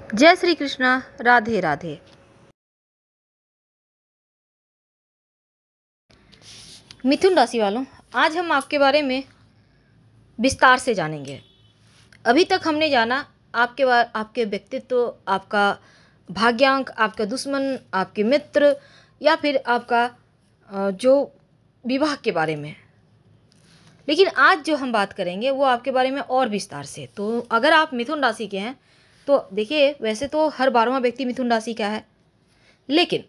जय श्री कृष्णा। राधे राधे। मिथुन राशि वालों, आज हम आपके बारे में विस्तार से जानेंगे। अभी तक हमने जाना आपके व्यक्तित्व, आपका भाग्यांक, आपका दुश्मन, आपके मित्र या फिर आपका जो विवाह के बारे में। लेकिन आज जो हम बात करेंगे वो आपके बारे में और विस्तार से। तो अगर आप मिथुन राशि के हैं तो देखिए, वैसे तो हर 12वां व्यक्ति मिथुन राशि का है, लेकिन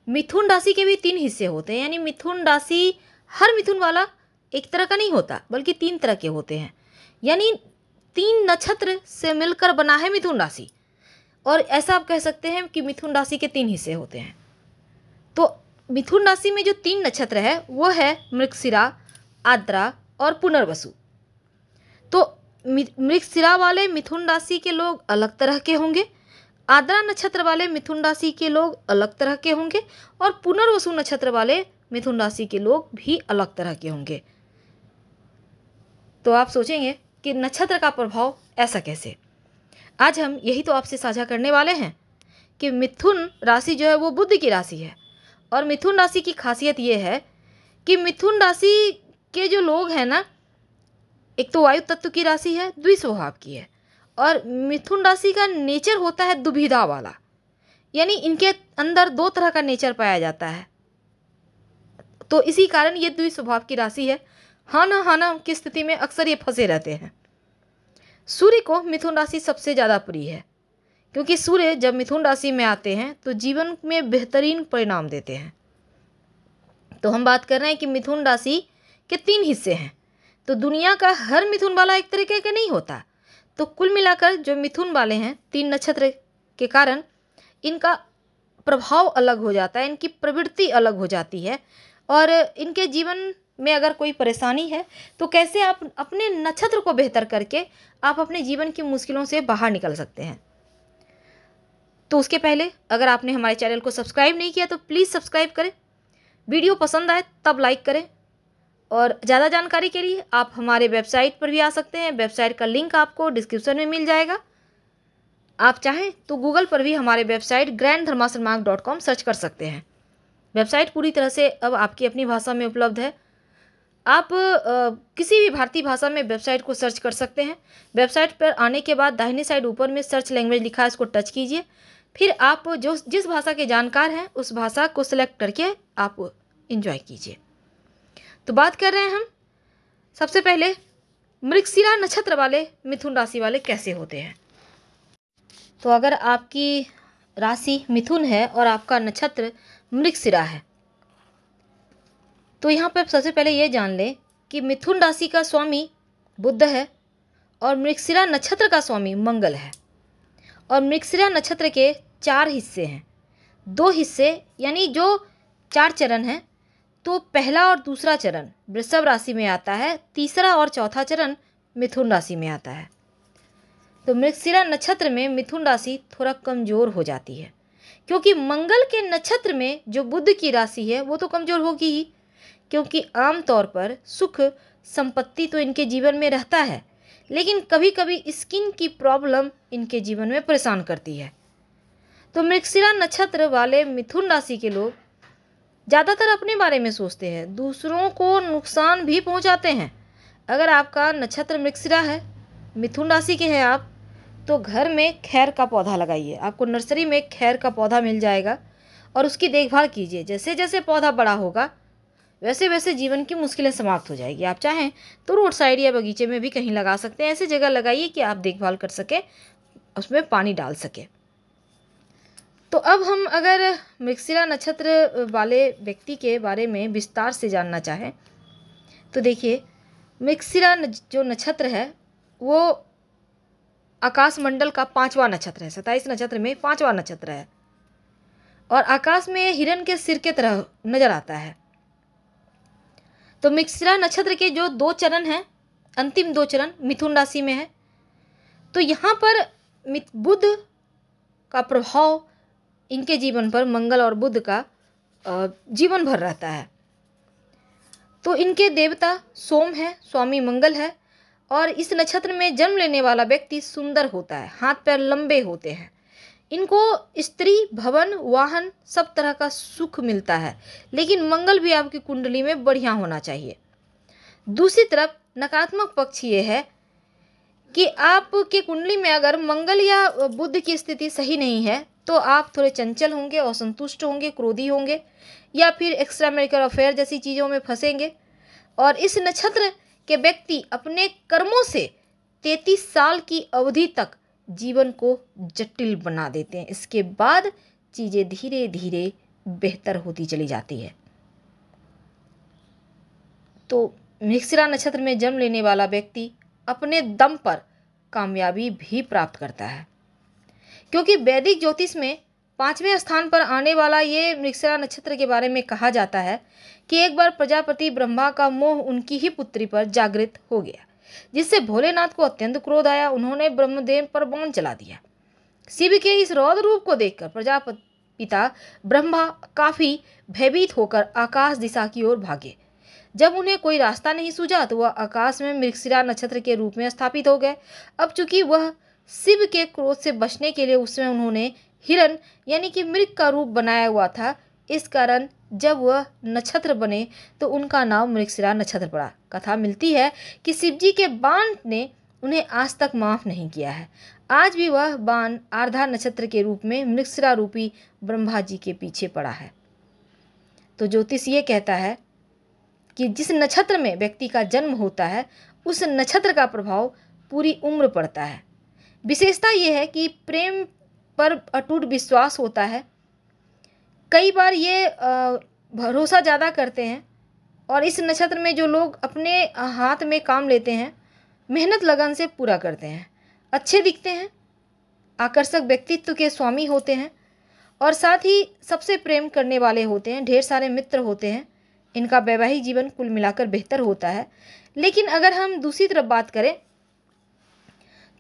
मिथुन राशि के भी 3 हिस्से होते हैं। यानी मिथुन राशि, हर मिथुन वाला एक तरह का नहीं होता, बल्कि 3 तरह के होते हैं। यानी 3 नक्षत्र से मिलकर बना है मिथुन राशि। और ऐसा आप कह सकते हैं कि मिथुन राशि के 3 हिस्से होते हैं। तो मिथुन राशि में जो 3 नक्षत्र है वो है मृगशिरा, आद्रा और पुनर्वसु। तो मृगशिरा वाले मिथुन राशि के लोग अलग तरह के होंगे, आद्रा नक्षत्र वाले मिथुन राशि के लोग अलग तरह के होंगे, और पुनर्वसु नक्षत्र वाले मिथुन राशि के लोग भी अलग तरह के होंगे। तो आप सोचेंगे कि नक्षत्र का प्रभाव ऐसा कैसे। आज हम यही तो आपसे साझा करने वाले हैं कि मिथुन राशि जो है वो बुध की राशि है। और मिथुन राशि की खासियत ये है कि मिथुन राशि के जो लोग हैं ना, एक तो वायु तत्व की राशि है, द्विस्वभाव की है, और मिथुन राशि का नेचर होता है दुविधा वाला। यानी इनके अंदर 2 तरह का नेचर पाया जाता है। तो इसी कारण ये द्विस्वभाव की राशि है। हाँ ना की स्थिति में अक्सर ये फंसे रहते हैं। सूर्य को मिथुन राशि सबसे ज़्यादा प्रिय है, क्योंकि सूर्य जब मिथुन राशि में आते हैं तो जीवन में बेहतरीन परिणाम देते हैं। तो हम बात कर रहे हैं कि मिथुन राशि के 3 हिस्से हैं। तो दुनिया का हर मिथुन वाला एक तरीके का नहीं होता। तो कुल मिलाकर जो मिथुन वाले हैं 3 नक्षत्र के कारण इनका प्रभाव अलग हो जाता है, इनकी प्रवृत्ति अलग हो जाती है। और इनके जीवन में अगर कोई परेशानी है तो कैसे आप अपने नक्षत्र को बेहतर करके आप अपने जीवन की मुश्किलों से बाहर निकल सकते हैं। तो उसके पहले अगर आपने हमारे चैनल को सब्सक्राइब नहीं किया तो प्लीज़ सब्सक्राइब करें, वीडियो पसंद आए तब लाइक करें। और ज़्यादा जानकारी के लिए आप हमारे वेबसाइट पर भी आ सकते हैं। वेबसाइट का लिंक आपको डिस्क्रिप्शन में मिल जाएगा। आप चाहें तो गूगल पर भी हमारे वेबसाइट granddharmasarmarg.com सर्च कर सकते हैं। वेबसाइट पूरी तरह से अब आपकी अपनी भाषा में उपलब्ध है। आप किसी भी भारतीय भाषा में वेबसाइट को सर्च कर सकते हैं। वेबसाइट पर आने के बाद दाहिने साइड ऊपर में सर्च लैंग्वेज लिखा है, इसको टच कीजिए। फिर आप जिस भाषा के जानकार हैं उस भाषा को सिलेक्ट करके आप इंजॉय कीजिए। तो बात कर रहे हैं हम सबसे पहले मृगशिरा नक्षत्र वाले मिथुन राशि वाले कैसे होते हैं। तो अगर आपकी राशि मिथुन है और आपका नक्षत्र मृगशिरा है तो यहाँ पर सबसे पहले ये जान लें कि मिथुन राशि का स्वामी बुध है और मृगशिरा नक्षत्र का स्वामी मंगल है। और मृगशिरा नक्षत्र के 4 हिस्से हैं। 2 हिस्से यानी जो 4 चरण हैं, तो पहला और दूसरा चरण वृषभ राशि में आता है, तीसरा और चौथा चरण मिथुन राशि में आता है। तो मृगशिरा नक्षत्र में मिथुन राशि थोड़ा कमज़ोर हो जाती है, क्योंकि मंगल के नक्षत्र में जो बुध की राशि है वो तो कमज़ोर होगी ही, क्योंकि आमतौर पर सुख संपत्ति तो इनके जीवन में रहता है, लेकिन कभी कभी स्किन की प्रॉब्लम इनके जीवन में परेशान करती है। तो मृगशिरा नक्षत्र वाले मिथुन राशि के लोग ज़्यादातर अपने बारे में सोचते हैं, दूसरों को नुकसान भी पहुंचाते हैं। अगर आपका नक्षत्र मृगशिरा है, मिथुन राशि के हैं आप, तो घर में खैर का पौधा लगाइए। आपको नर्सरी में खैर का पौधा मिल जाएगा और उसकी देखभाल कीजिए। जैसे जैसे पौधा बड़ा होगा वैसे वैसे जीवन की मुश्किलें समाप्त हो जाएगी। आप चाहें तो रोड साइड या बगीचे में भी कहीं लगा सकते हैं। ऐसी जगह लगाइए कि आप देखभाल कर सकें, उसमें पानी डाल सकें। तो अब हम अगर मृगशिरा नक्षत्र वाले व्यक्ति के बारे में विस्तार से जानना चाहें तो देखिए, मृगशिरा जो नक्षत्र है वो आकाश मंडल का 5वां नक्षत्र है। 27 नक्षत्र में 5वां नक्षत्र है और आकाश में हिरण के सिर के तरह नजर आता है। तो मृगशिरा नक्षत्र के जो 2 चरण हैं, अंतिम 2 चरण मिथुन राशि में है। तो यहाँ पर बुध का प्रभाव इनके जीवन पर मंगल और बुध का जीवन भर रहता है। तो इनके देवता सोम है, स्वामी मंगल है। और इस नक्षत्र में जन्म लेने वाला व्यक्ति सुंदर होता है, हाथ पैर लंबे होते हैं, इनको स्त्री, भवन, वाहन सब तरह का सुख मिलता है, लेकिन मंगल भी आपकी कुंडली में बढ़िया होना चाहिए। दूसरी तरफ नकारात्मक पक्ष ये है कि आपकी कुंडली में अगर मंगल या बुध की स्थिति सही नहीं है तो आप थोड़े चंचल होंगे, असंतुष्ट होंगे, क्रोधी होंगे, या फिर एक्स्ट्रा मैरिटल अफेयर जैसी चीज़ों में फंसेंगे। और इस नक्षत्र के व्यक्ति अपने कर्मों से 33 साल की अवधि तक जीवन को जटिल बना देते हैं। इसके बाद चीज़ें धीरे धीरे बेहतर होती चली जाती है। तो मृगशिरा नक्षत्र में जन्म लेने वाला व्यक्ति अपने दम पर कामयाबी भी प्राप्त करता है, क्योंकि वैदिक ज्योतिष में 5वें स्थान पर आने वाला ये मृगशिरा नक्षत्र के बारे में कहा जाता है कि एक बार प्रजापति ब्रह्मा का मोह उनकी ही पुत्री पर जागृत हो गया, जिससे भोलेनाथ को अत्यंत क्रोध आया। उन्होंने ब्रह्मदेव पर बाण चला दिया। शिव के इस रौद्र रूप को देखकर प्रजापति पिता ब्रह्मा काफी भयभीत होकर आकाश दिशा की ओर भागे। जब उन्हें कोई रास्ता नहीं सूझा तो वह आकाश में मृगशिरा नक्षत्र के रूप में स्थापित हो गए। अब चूंकि वह शिव के क्रोध से बचने के लिए उसमें उन्होंने हिरण यानी कि मृग का रूप बनाया हुआ था, इस कारण जब वह नक्षत्र बने तो उनका नाम मृगशिरा नक्षत्र पड़ा। कथा मिलती है कि शिवजी के बाण ने उन्हें आज तक माफ नहीं किया है। आज भी वह बाण आर्द्रा नक्षत्र के रूप में मृगशिरा रूपी ब्रह्मा जी के पीछे पड़ा है। तो ज्योतिष ये कहता है कि जिस नक्षत्र में व्यक्ति का जन्म होता है उस नक्षत्र का प्रभाव पूरी उम्र पड़ता है। विशेषता यह है कि प्रेम पर अटूट विश्वास होता है। कई बार ये भरोसा ज़्यादा करते हैं, और इस नक्षत्र में जो लोग अपने हाथ में काम लेते हैं मेहनत लगन से पूरा करते हैं, अच्छे दिखते हैं, आकर्षक व्यक्तित्व के स्वामी होते हैं, और साथ ही सबसे प्रेम करने वाले होते हैं, ढेर सारे मित्र होते हैं। इनका वैवाहिक जीवन कुल मिलाकर बेहतर होता है। लेकिन अगर हम दूसरी तरफ बात करें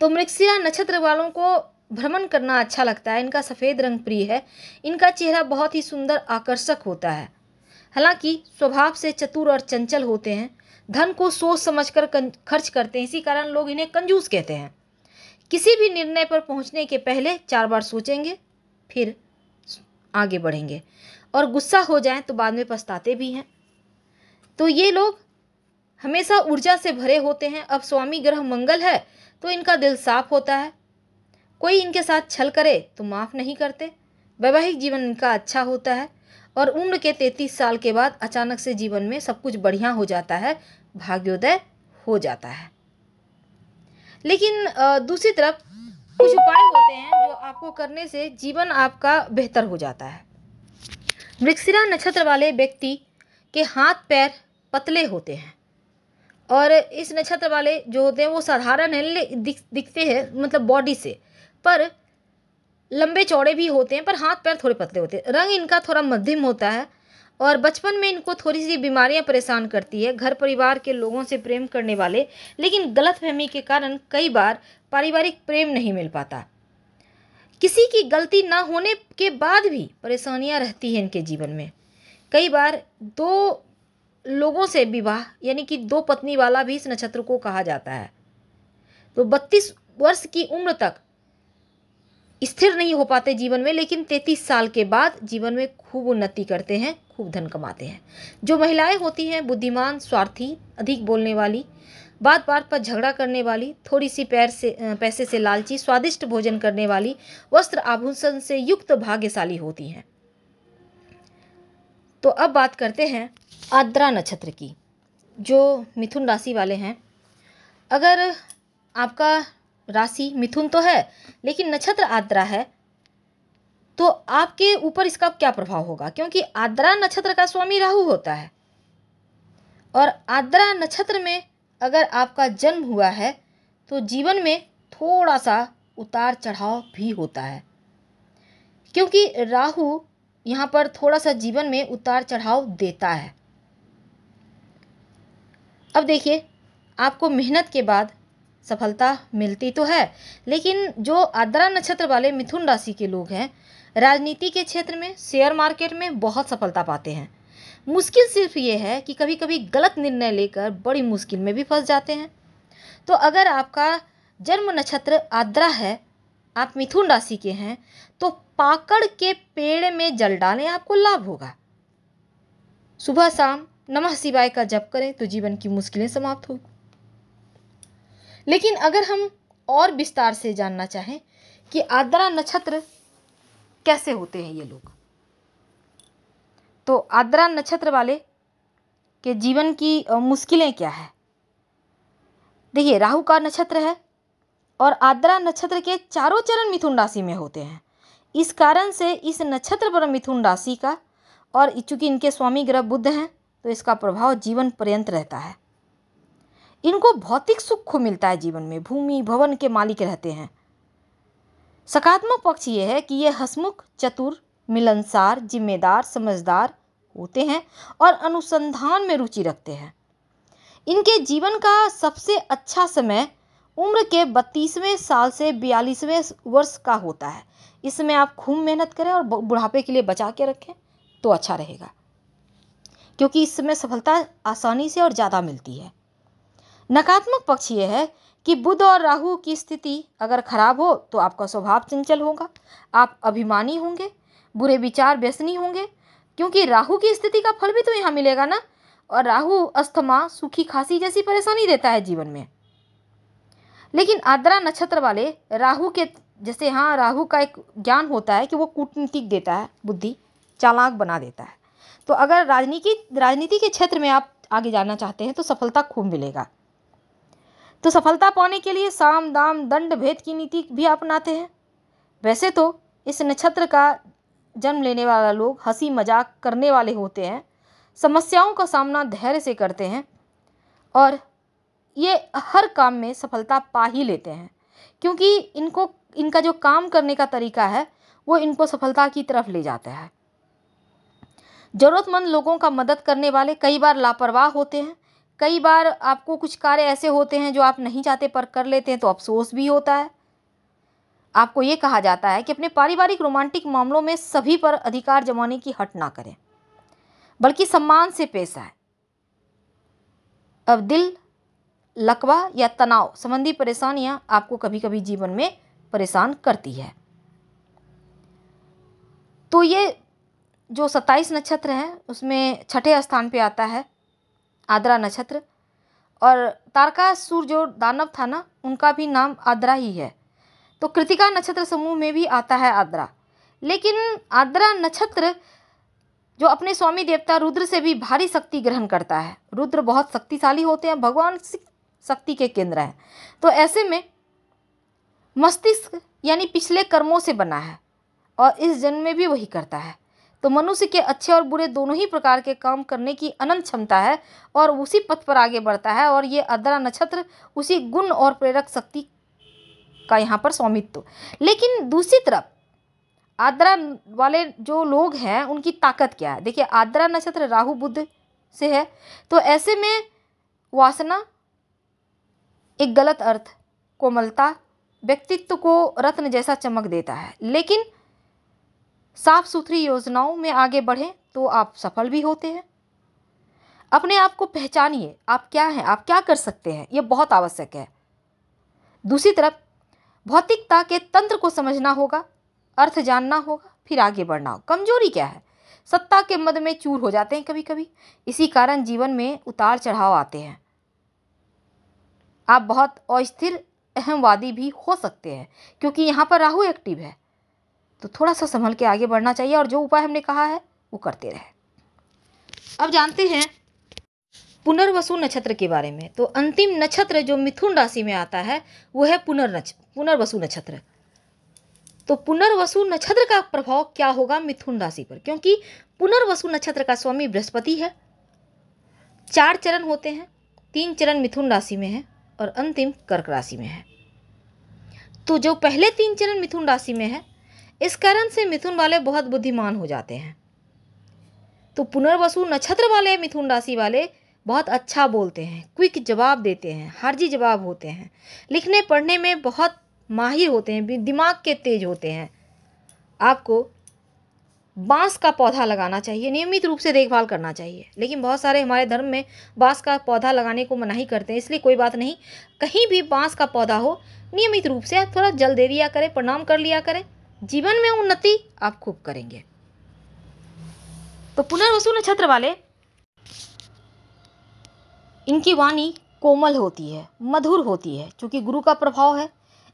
तो मृगशिरा नक्षत्र वालों को भ्रमण करना अच्छा लगता है। इनका सफ़ेद रंग प्रिय है। इनका चेहरा बहुत ही सुंदर आकर्षक होता है। हालांकि स्वभाव से चतुर और चंचल होते हैं। धन को सोच समझकर खर्च करते हैं, इसी कारण लोग इन्हें कंजूस कहते हैं। किसी भी निर्णय पर पहुंचने के पहले 4 बार सोचेंगे, फिर आगे बढ़ेंगे, और गुस्सा हो जाएं तो बाद में पछताते भी हैं। तो ये लोग हमेशा ऊर्जा से भरे होते हैं। अब स्वामी ग्रह मंगल है तो इनका दिल साफ होता है। कोई इनके साथ छल करे तो माफ़ नहीं करते। वैवाहिक जीवन इनका अच्छा होता है, और उम्र के 33 साल के बाद अचानक से जीवन में सब कुछ बढ़िया हो जाता है, भाग्योदय हो जाता है। लेकिन दूसरी तरफ कुछ उपाय होते हैं जो आपको करने से जीवन आपका बेहतर हो जाता है। मृगशिरा नक्षत्र वाले व्यक्ति के हाथ पैर पतले होते हैं, और इस नक्षत्र वाले जो होते हैं वो साधारण है दिखते हैं, मतलब बॉडी से, पर लंबे चौड़े भी होते हैं, पर हाथ पैर थोड़े पतले होते हैं। रंग इनका थोड़ा मध्यम होता है, और बचपन में इनको थोड़ी सी बीमारियां परेशान करती है। घर परिवार के लोगों से प्रेम करने वाले, लेकिन गलतफहमी के कारण कई बार पारिवारिक प्रेम नहीं मिल पाता। किसी की गलती ना होने के बाद भी परेशानियां रहती हैं इनके जीवन में। कई बार 2 लोगों से विवाह यानी कि 2 पत्नी वाला भी इस नक्षत्र को कहा जाता है। तो 32 वर्ष की उम्र तक स्थिर नहीं हो पाते जीवन में, लेकिन 33 साल के बाद जीवन में खूब उन्नति करते हैं, खूब धन कमाते हैं। जो महिलाएं होती हैं बुद्धिमान, स्वार्थी, अधिक बोलने वाली, बात बात पर झगड़ा करने वाली, थोड़ी सी पैसे से लालची, स्वादिष्ट भोजन करने वाली, वस्त्र आभूषण से युक्त भाग्यशाली होती हैं। तो अब बात करते हैं आर्द्रा नक्षत्र की, जो मिथुन राशि वाले हैं। अगर आपका राशि मिथुन तो है लेकिन नक्षत्र आर्द्रा है, तो आपके ऊपर इसका क्या प्रभाव होगा, क्योंकि आर्द्रा नक्षत्र का स्वामी राहु होता है। और आर्द्रा नक्षत्र में अगर आपका जन्म हुआ है तो जीवन में थोड़ा सा उतार चढ़ाव भी होता है, क्योंकि राहु यहाँ पर थोड़ा सा जीवन में उतार चढ़ाव देता है। अब देखिए, आपको मेहनत के बाद सफलता मिलती तो है, लेकिन जो आर्द्रा नक्षत्र वाले मिथुन राशि के लोग हैं राजनीति के क्षेत्र में, शेयर मार्केट में बहुत सफलता पाते हैं। मुश्किल सिर्फ ये है कि कभी कभी गलत निर्णय लेकर बड़ी मुश्किल में भी फंस जाते हैं। तो अगर आपका जन्म नक्षत्र आर्द्रा है आप मिथुन राशि के हैं तो पाकड़ के पेड़ में जल डालें, आपको लाभ होगा। सुबह शाम नमः शिवाय का जप करें तो जीवन की मुश्किलें समाप्त होगी। लेकिन अगर हम और विस्तार से जानना चाहें कि आर्द्रा नक्षत्र कैसे होते हैं ये लोग, तो आर्द्रा नक्षत्र वाले के जीवन की मुश्किलें क्या है। देखिए, राहु का नक्षत्र है और आर्द्रा नक्षत्र के चारों चरण मिथुन राशि में होते हैं। इस कारण से इस नक्षत्र पर मिथुन राशि का, और चूंकि इनके स्वामी ग्रह बुध हैं तो इसका प्रभाव जीवन पर्यंत रहता है। इनको भौतिक सुख मिलता है जीवन में, भूमि भवन के मालिक रहते हैं। सकारात्मक पक्ष ये है कि ये हंसमुख, चतुर, मिलनसार, जिम्मेदार, समझदार होते हैं और अनुसंधान में रुचि रखते हैं। इनके जीवन का सबसे अच्छा समय उम्र के 32वें साल से 42वें वर्ष का होता है। इसमें आप खूब मेहनत करें और बुढ़ापे के लिए बचा के रखें तो अच्छा रहेगा, क्योंकि इस समय सफलता आसानी से और ज़्यादा मिलती है। नकारात्मक पक्ष ये है कि बुध और राहु की स्थिति अगर खराब हो तो आपका स्वभाव चंचल होगा, आप अभिमानी होंगे, बुरे विचार व्यसनी होंगे, क्योंकि राहु की स्थिति का फल भी तो यहाँ मिलेगा ना। और राहु अस्थमा, सूखी खांसी जैसी परेशानी देता है जीवन में। लेकिन आर्द्रा नक्षत्र वाले राहु के जैसे, हाँ, राहु का एक ज्ञान होता है कि वो कूटनीतिक देता है, बुद्धि, चालाक बना देता है। तो अगर राजनीति के क्षेत्र में आप आगे जाना चाहते हैं तो सफलता खूब मिलेगा। तो सफलता पाने के लिए साम दाम दंड भेद की नीति भी अपनाते हैं। वैसे तो इस नक्षत्र का जन्म लेने वाला लोग हंसी मजाक करने वाले होते हैं, समस्याओं का सामना धैर्य से करते हैं और ये हर काम में सफलता पा ही लेते हैं, क्योंकि इनका जो काम करने का तरीका है वो इनको सफलता की तरफ ले जाता है। ज़रूरतमंद लोगों का मदद करने वाले कई बार लापरवाह होते हैं। कई बार आपको कुछ कार्य ऐसे होते हैं जो आप नहीं चाहते पर कर लेते हैं तो अफसोस भी होता है। आपको ये कहा जाता है कि अपने पारिवारिक रोमांटिक मामलों में सभी पर अधिकार जमाने की हट ना करें, बल्कि सम्मान से पेश आए। अब दिल, लकवा या तनाव संबंधी परेशानियां आपको कभी कभी जीवन में परेशान करती है। तो ये जो 27 नक्षत्र हैं उसमें छठे स्थान पे आता है आर्द्रा नक्षत्र। और तारकासुर जो दानव था ना, उनका भी नाम आर्द्रा ही है। तो कृतिका नक्षत्र समूह में भी आता है आर्द्रा। लेकिन आर्द्रा नक्षत्र जो अपने स्वामी देवता रुद्र से भी भारी शक्ति ग्रहण करता है। रुद्र बहुत शक्तिशाली होते हैं, भगवान शक्ति के केंद्र हैं। तो ऐसे में मस्तिष्क यानी पिछले कर्मों से बना है और इस जन्म में भी वही करता है। तो मनुष्य के अच्छे और बुरे दोनों ही प्रकार के काम करने की अनंत क्षमता है और उसी पथ पर आगे बढ़ता है। और ये आर्द्रा नक्षत्र उसी गुण और प्रेरक शक्ति का यहाँ पर स्वामित्व। लेकिन दूसरी तरफ आर्द्रा वाले जो लोग हैं उनकी ताकत क्या है। देखिए, आर्द्रा नक्षत्र राहु बुध से है, तो ऐसे में वासना, एक गलत अर्थ, कोमलता व्यक्तित्व को रत्न जैसा चमक देता है। लेकिन साफ सुथरी योजनाओं में आगे बढ़ें तो आप सफल भी होते हैं। अपने आप को पहचानिए, आप क्या हैं, आप क्या कर सकते हैं, ये बहुत आवश्यक है। दूसरी तरफ भौतिकता के तंत्र को समझना होगा, अर्थ जानना होगा, फिर आगे बढ़ना होगा। कमजोरी क्या है, सत्ता के मद में चूर हो जाते हैं कभी कभी। इसी कारण जीवन में उतार चढ़ाव आते हैं। आप बहुत अस्थिर अहमवादी भी हो सकते हैं, क्योंकि यहाँ पर राहु एक्टिव है। तो थोड़ा सा संभल के आगे बढ़ना चाहिए और जो उपाय हमने कहा है वो करते रहे। अब जानते हैं पुनर्वसु नक्षत्र के बारे में। तो अंतिम नक्षत्र जो मिथुन राशि में आता है वो है पुनर्वसु नक्षत्र। तो पुनर्वसु नक्षत्र का प्रभाव क्या होगा मिथुन राशि पर, क्योंकि पुनर्वसु नक्षत्र का स्वामी बृहस्पति है। 4 चरण होते हैं, 3 चरण मिथुन राशि में है और अंतिम कर्क राशि में है। तो जो पहले 3 चरण मिथुन राशि में है, इस कारण से मिथुन वाले बहुत बुद्धिमान हो जाते हैं। तो पुनर्वसु नक्षत्र वाले मिथुन राशि वाले बहुत अच्छा बोलते हैं, क्विक जवाब देते हैं, हार्जी जवाब होते हैं, लिखने पढ़ने में बहुत माहिर होते हैं, दिमाग के तेज होते हैं। आपको बांस का पौधा लगाना चाहिए, नियमित रूप से देखभाल करना चाहिए। लेकिन बहुत सारे हमारे धर्म में बांस का पौधा लगाने को मनाही करते हैं, इसलिए कोई बात नहीं, कहीं भी बांस का पौधा हो नियमित रूप से थोड़ा जल दे दिया करें, प्रणाम कर लिया करें, जीवन में उन्नति आप खूब करेंगे। तो पुनर्वसु नक्षत्र वाले, इनकी वाणी कोमल होती है, मधुर होती है, क्योंकि गुरु का प्रभाव है,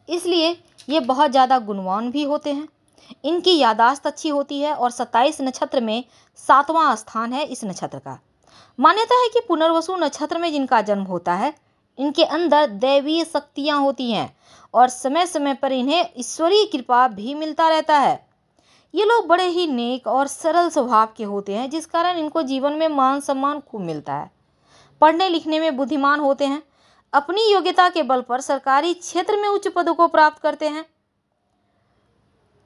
इसलिए ये बहुत ज़्यादा गुणवान भी होते हैं। इनकी यादाश्त अच्छी होती है और 27 नक्षत्र में 7वां स्थान है इस नक्षत्र का। मान्यता है कि पुनर्वसु नक्षत्र में जिनका जन्म होता है, इनके अंदर दैवीय शक्तियाँ होती हैं और समय समय पर इन्हें ईश्वरीय कृपा भी मिलता रहता है। ये लोग बड़े ही नेक और सरल स्वभाव के होते हैं, जिस कारण इनको जीवन में मान सम्मान खूब मिलता है। पढ़ने लिखने में बुद्धिमान होते हैं, अपनी योग्यता के बल पर सरकारी क्षेत्र में उच्च पदों को प्राप्त करते हैं।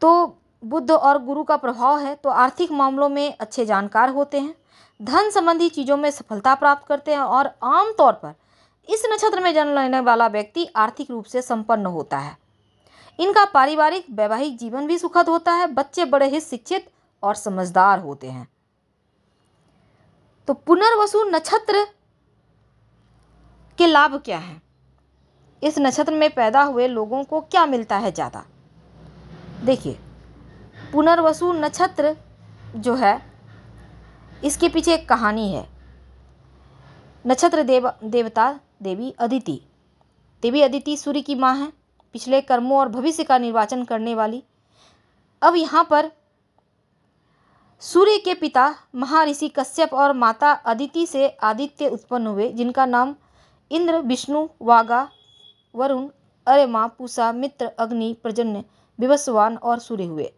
तो बुद्ध और गुरु का प्रभाव है, तो आर्थिक मामलों में अच्छे जानकार होते हैं, धन संबंधी चीज़ों में सफलता प्राप्त करते हैं और आमतौर पर इस नक्षत्र में जन्म लेने वाला व्यक्ति आर्थिक रूप से संपन्न होता है। इनका पारिवारिक वैवाहिक जीवन भी सुखद होता है, बच्चे बड़े ही शिक्षित और समझदार होते हैं। तो पुनर्वसु नक्षत्र के लाभ क्या हैं? इस नक्षत्र में पैदा हुए लोगों को क्या मिलता है ज़्यादा? देखिए, पुनर्वसु नक्षत्र जो है, इसके पीछे एक कहानी है। नक्षत्र देवता देवी अदिति। देवी अदिति सूर्य की माँ है, पिछले कर्मों और भविष्य का निर्वाचन करने वाली। अब यहाँ पर सूर्य के पिता महर्षि कश्यप और माता अदिति से आदित्य उत्पन्न हुए, जिनका नाम इंद्र, विष्णु, वागा, वरुण, अरेमा, पूषा, मित्र, अग्नि, प्रजन्य, विवस्वान और सूर्य हुए।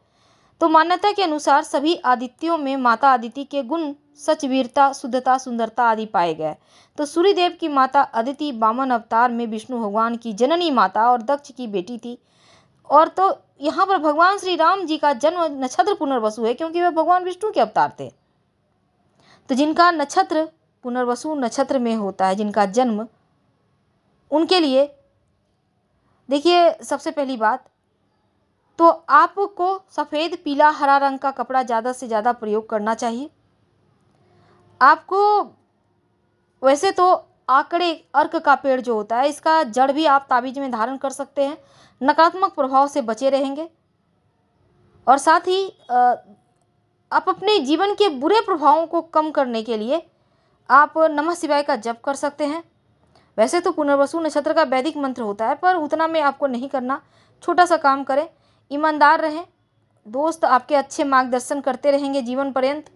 तो मान्यता के अनुसार सभी आदित्यों में माता अदिति के गुण सच, वीरता, शुद्धता, सुंदरता आदि पाए गए। तो सूर्यदेव की माता अदिति वामन अवतार में विष्णु भगवान की जननी माता और दक्ष की बेटी थी। और तो यहाँ पर भगवान श्री राम जी का जन्म नक्षत्र पुनर्वसु है, क्योंकि वे भगवान विष्णु के अवतार थे। तो जिनका नक्षत्र पुनर्वसु नक्षत्र में होता है, जिनका जन्म, उनके लिए देखिए, सबसे पहली बात तो आपको सफ़ेद, पीला, हरा रंग का कपड़ा ज़्यादा से ज़्यादा प्रयोग करना चाहिए। आपको वैसे तो आकड़े, अर्क का पेड़ जो होता है, इसका जड़ भी आप ताबीज में धारण कर सकते हैं, नकारात्मक प्रभाव से बचे रहेंगे। और साथ ही आप अपने जीवन के बुरे प्रभावों को कम करने के लिए आप नमः शिवाय का जप कर सकते हैं। वैसे तो पुनर्वसु नक्षत्र का वैदिक मंत्र होता है, पर उतना में आपको नहीं करना। छोटा सा काम करें, ईमानदार रहें, दोस्त आपके अच्छे मार्गदर्शन करते रहेंगे जीवन पर्यंत।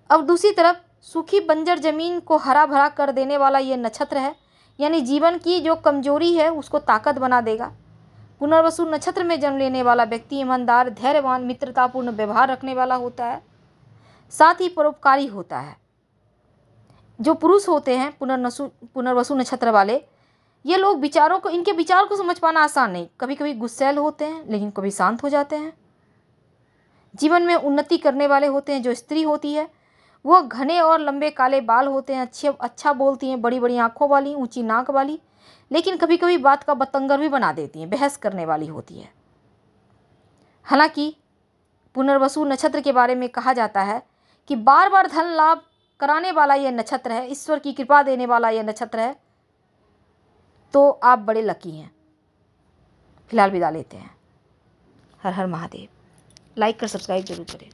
अब दूसरी तरफ सूखी बंजर जमीन को हरा भरा कर देने वाला ये नक्षत्र है, यानी जीवन की जो कमजोरी है उसको ताकत बना देगा। पुनर्वसु नक्षत्र में जन्म लेने वाला व्यक्ति ईमानदार, धैर्यवान, मित्रतापूर्ण व्यवहार रखने वाला होता है, साथ ही परोपकारी होता है। जो पुरुष होते हैं पुनर्वसु नक्षत्र वाले, ये लोग इनके विचार को समझ पाना आसान नहीं। कभी कभी गुस्सैल होते हैं, लेकिन कभी शांत हो जाते हैं। जीवन में उन्नति करने वाले होते हैं। जो स्त्री होती है, वो घने और लंबे काले बाल होते हैं, अच्छा बोलती हैं, बड़ी बड़ी आंखों वाली, ऊंची नाक वाली, लेकिन कभी कभी बात का बतंगर भी बना देती हैं, बहस करने वाली होती है। हालांकि पुनर्वसु नक्षत्र के बारे में कहा जाता है कि बार बार धन लाभ कराने वाला यह नक्षत्र है, ईश्वर की कृपा देने वाला यह नक्षत्र है। तो आप बड़े लकी हैं। फिलहाल विदा लेते हैं। हर हर महादेव। लाइक कर सब्सक्राइब जरूर करें।